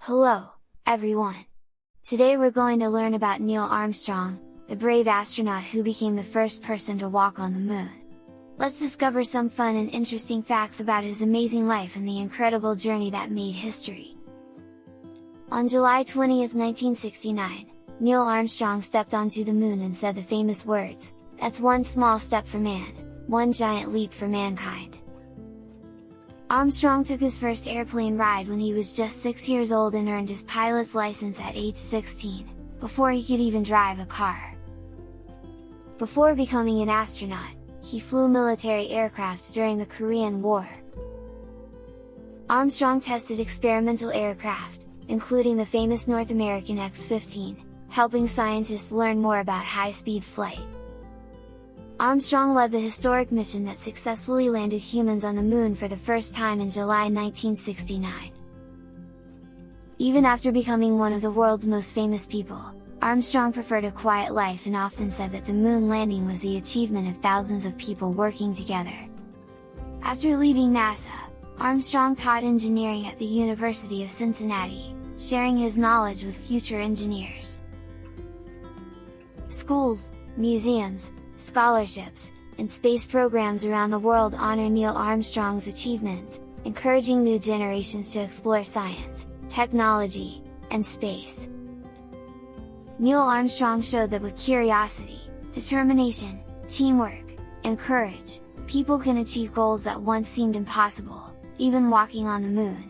Hello, everyone! Today we're going to learn about Neil Armstrong, the brave astronaut who became the first person to walk on the moon. Let's discover some fun and interesting facts about his amazing life and the incredible journey that made history. On July 20, 1969, Neil Armstrong stepped onto the moon and said the famous words, "That's one small step for man, one giant leap for mankind." Armstrong took his first airplane ride when he was just 6 years old and earned his pilot's license at age 16, before he could even drive a car. Before becoming an astronaut, he flew military aircraft during the Korean War. Armstrong tested experimental aircraft, including the famous North American X-15, helping scientists learn more about high-speed flight. Armstrong led the historic mission that successfully landed humans on the moon for the first time in July 1969. Even after becoming one of the world's most famous people, Armstrong preferred a quiet life and often said that the moon landing was the achievement of thousands of people working together. After leaving NASA, Armstrong taught engineering at the University of Cincinnati, sharing his knowledge with future engineers. Schools, museums, scholarships, and space programs around the world honor Neil Armstrong's achievements, encouraging new generations to explore science, technology, and space. Neil Armstrong showed that with curiosity, determination, teamwork, and courage, people can achieve goals that once seemed impossible, even walking on the moon.